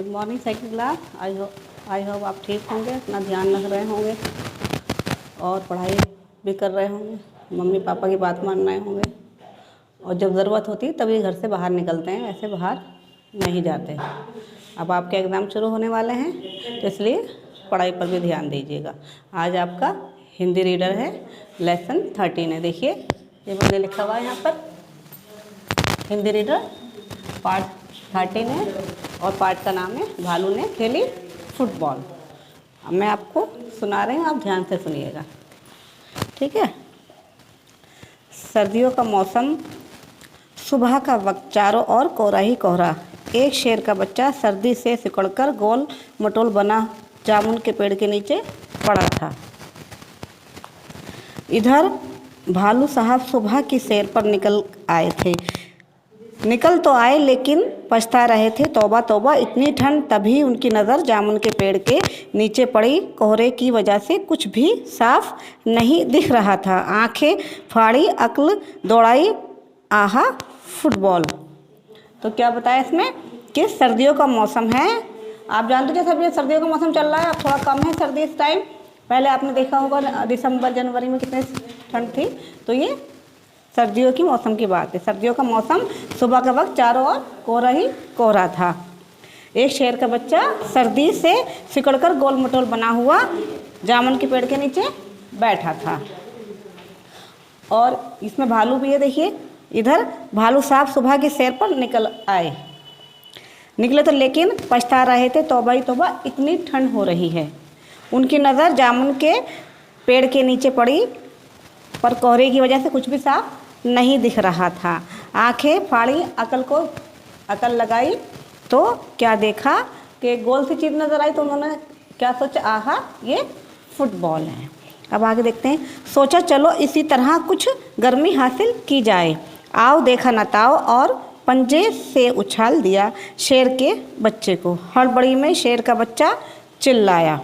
Good morning second class. I hope आप ठीक होंगे, अपना ध्यान रख रहे होंगे और पढ़ाई भी कर रहे होंगे, मम्मी पापा की बात मान रहे होंगे और जब ज़रूरत होती है तभी घर से बाहर निकलते हैं, ऐसे बाहर नहीं जाते। अब आपके एग्ज़ाम शुरू होने वाले हैं तो इसलिए पढ़ाई पर भी ध्यान दीजिएगा। आज आपका हिंदी रीडर है, लेसन 13 है। देखिए ये मैंने लिखा हुआ है यहाँ पर, हिंदी रीडर पार्ट 13 है और पार्ट का नाम है भालू ने खेली फुटबॉल। अब मैं आपको सुना रही हूँ, आप ध्यान से सुनिएगा, ठीक है। सर्दियों का मौसम, सुबह का वक्त, चारों ओर कोहरा ही कोहरा। एक शेर का बच्चा सर्दी से सिकुड़कर गोल मटोल बना जामुन के पेड़ के नीचे पड़ा था। इधर भालू साहब सुबह की सैर पर निकल तो आए लेकिन पछता रहे थे। तौबा तौबा, इतनी ठंड! तभी उनकी नज़र जामुन के पेड़ के नीचे पड़ी। कोहरे की वजह से कुछ भी साफ नहीं दिख रहा था। आंखें फाड़ी, अक्ल दौड़ाई, आहा फुटबॉल। तो क्या बताया इसमें कि सर्दियों का मौसम है। आप जानते हो जैसे सर्दियों का मौसम चल रहा है, अब थोड़ा कम है सर्दी इस टाइम। पहले आपने देखा होगा दिसंबर जनवरी में कितनी ठंड थी। तो ये सर्दियों की मौसम की बात है। सर्दियों का मौसम, सुबह का वक्त, चारों ओर कोहरा ही कोहरा था। एक शेर का बच्चा सर्दी से सिकुड़कर गोल मटोल बना हुआ जामुन के पेड़ के नीचे बैठा था। और इसमें भालू भी है, देखिए। इधर भालू साहब सुबह की सैर पर निकले तो लेकिन पछता रहे थे। तौबा ही तौबा, इतनी ठंड हो रही है। उनकी नज़र जामुन के पेड़ के नीचे पड़ी, पर कोहरे की वजह से कुछ भी साफ नहीं दिख रहा था। आंखें फाड़ी, अकल लगाई तो क्या देखा कि गोल सी चीज़ नज़र आई। तो उन्होंने क्या सोचा, आहा ये फुटबॉल है। अब आगे देखते हैं। सोचा चलो इसी तरह कुछ गर्मी हासिल की जाए। आओ देखा न ताओ, और पंजे से उछाल दिया शेर के बच्चे को। हड़बड़ी में शेर का बच्चा चिल्लाया।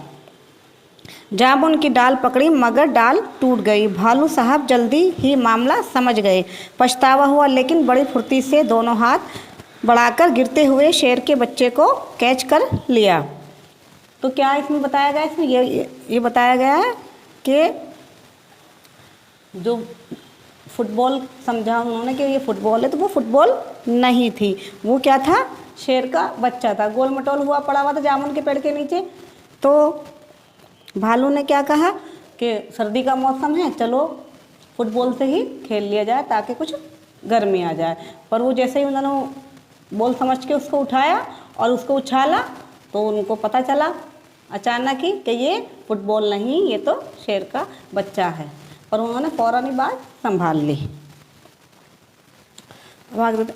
जामुन की डाल पकड़ी मगर डाल टूट गई। भालू साहब जल्दी ही मामला समझ गए। पछतावा हुआ लेकिन बड़ी फुर्ती से दोनों हाथ बढ़ाकर गिरते हुए शेर के बच्चे को कैच कर लिया। तो क्या इसमें बताया गया, इसमें ये बताया गया है कि जो फुटबॉल समझा उन्होंने कि ये फुटबॉल है, तो वो फुटबॉल नहीं थी। वो क्या था, शेर का बच्चा था, गोल मटोल हुआ पड़ा हुआ था जामुन के पेड़ के नीचे। तो भालू ने क्या कहा कि सर्दी का मौसम है, चलो फुटबॉल से ही खेल लिया जाए ताकि कुछ गर्मी आ जाए। पर वो जैसे ही उन्होंने बॉल समझ के उसको उठाया और उसको उछाला तो उनको पता चला अचानक ही कि ये फुटबॉल नहीं, ये तो शेर का बच्चा है। पर उन्होंने फ़ौरन ही बात संभाल ली।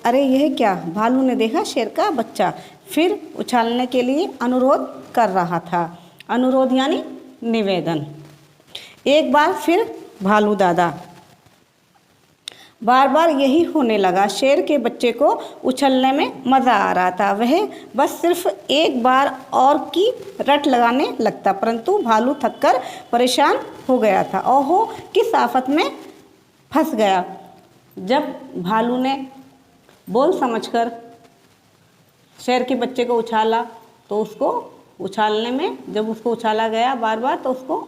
अरे यह क्या! भालू ने देखा शेर का बच्चा फिर उछालने के लिए अनुरोध कर रहा था। अनुरोध यानी निवेदन। एक बार फिर भालू दादा। बार बार यही होने लगा। शेर के बच्चे को उछलने में मज़ा आ रहा था। वह बस सिर्फ एक बार और की रट लगाने लगता, परंतु भालू थककर परेशान हो गया था। ओहो, किस आफत में फंस गया। जब भालू ने बोल समझकर शेर के बच्चे को उछाला तो उसको उछालने में, जब उसको उछाला गया बार बार, तो उसको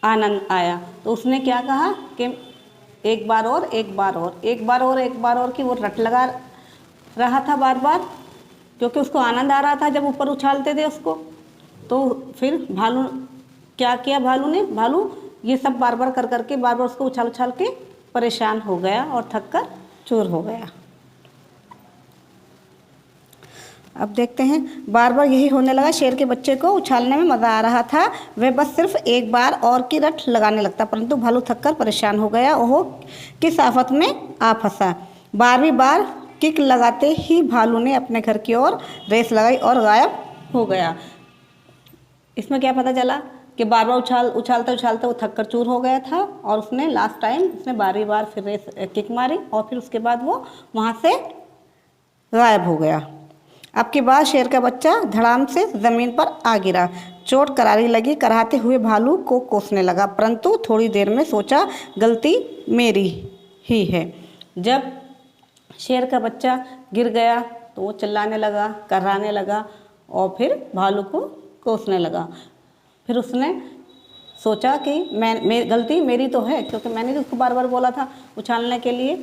आनंद आया। तो उसने क्या कहा कि एक बार और, एक बार और, एक बार और, एक बार और की वो रट लगा रहा था बार बार, क्योंकि उसको आनंद आ रहा था जब ऊपर उछालते थे उसको। तो फिर भालू क्या किया, भालू ये सब बार बार कर करके बार बार उसको उछाल उछाल के परेशान हो गया और थक कर चूर हो गया। अब देखते हैं। बार बार यही होने लगा। शेर के बच्चे को उछालने में मज़ा आ रहा था। वह बस सिर्फ एक बार और की रट लगाने लगता, परंतु भालू थककर परेशान हो गया। ओहो, किस आफत में आ फंसा। 12वीं बार किक लगाते ही भालू ने अपने घर की ओर रेस लगाई और गायब हो गया। इसमें क्या पता चला कि बार बार उछालते उछालते वो थक कर चूर हो गया था और उसने लास्ट टाइम 12वीं बार फिर रेस किक मारी और फिर उसके बाद वो वहाँ से गायब हो गया। अब की बार शेर का बच्चा धड़ाम से ज़मीन पर आ गिरा। चोट करारी लगी। कराहते हुए भालू को कोसने लगा, परंतु थोड़ी देर में सोचा गलती मेरी ही है। जब शेर का बच्चा गिर गया तो वो चिल्लाने लगा, कराने लगा और फिर भालू को कोसने लगा। फिर उसने सोचा कि गलती मेरी तो है, क्योंकि मैंने तो उसको बार बार बोला था उछालने के लिए,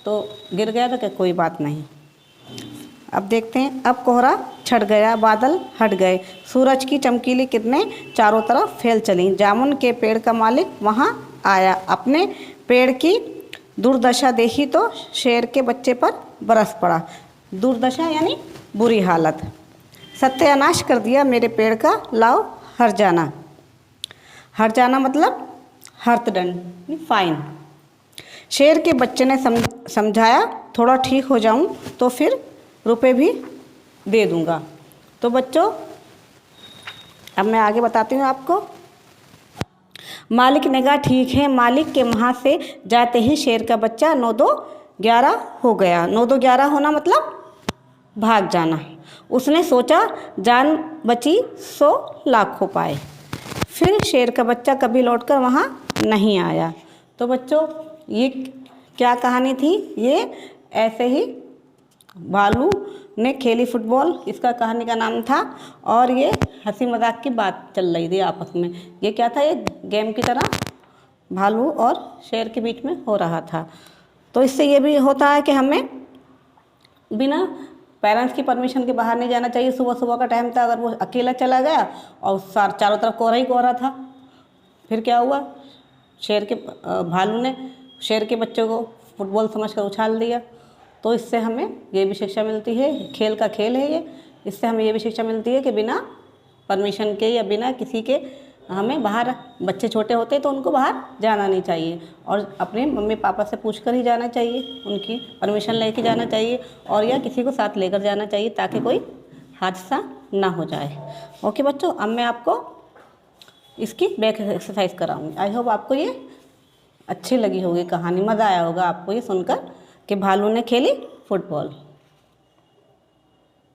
तो गिर गया तो क्या कोई बात नहीं। अब देखते हैं, अब कोहरा छट गया, बादल हट गए, सूरज की चमकीली किरणें चारों तरफ फैल चलीं। जामुन के पेड़ का मालिक वहाँ आया, अपने पेड़ की दुर्दशा देखी तो शेर के बच्चे पर बरस पड़ा। दुर्दशा यानी बुरी हालत। सत्यानाश कर दिया मेरे पेड़ का, लाओ हर जाना। हर जाना मतलब हर्थदंड, फाइन। शेर के बच्चे ने समझाया, थोड़ा ठीक हो जाऊं तो फिर रुपए भी दे दूंगा। तो बच्चों अब मैं आगे बताती हूँ आपको। मालिक ने कहा ठीक है। मालिक के वहाँ से जाते ही शेर का बच्चा 9-2-11 हो गया। 9-2-11 होना मतलब भाग जाना। उसने सोचा जान बची 100 लाख हो पाए। फिर शेर का बच्चा कभी लौटकर वहाँ नहीं आया। तो बच्चों ये क्या कहानी थी? ये ऐसे ही भालू ने खेली फुटबॉल, इसका कहानी का नाम था। और ये हंसी मजाक की बात चल रही थी आपस में। ये क्या था? ये गेम की तरह भालू और शेर के बीच में हो रहा था। तो इससे ये भी होता है कि हमें बिना पेरेंट्स की परमिशन के बाहर नहीं जाना चाहिए। सुबह सुबह का टाइम था, अगर वो अकेला चला गया और चारों तरफ कोहरा ही कोहरा था, फिर क्या हुआ? भालू ने शेर के बच्चों को फुटबॉल समझकर उछाल दिया। तो इससे हमें ये भी शिक्षा मिलती है, खेल का खेल है ये, इससे हमें ये भी शिक्षा मिलती है कि बिना परमिशन के या बिना किसी के हमें बाहर, बच्चे छोटे होते हैं तो उनको बाहर जाना नहीं चाहिए और अपने मम्मी पापा से पूछकर ही जाना चाहिए, उनकी परमिशन लेके जाना चाहिए और या किसी को साथ लेकर जाना चाहिए ताकि कोई हादसा ना हो जाए। ओके बच्चों, अब मैं आपको इसकी बैक एक्सरसाइज कराऊंगी। आई होप आपको ये अच्छी लगी होगी कहानी, मज़ा आया होगा आपको ये सुनकर कि भालू ने खेली फुटबॉल।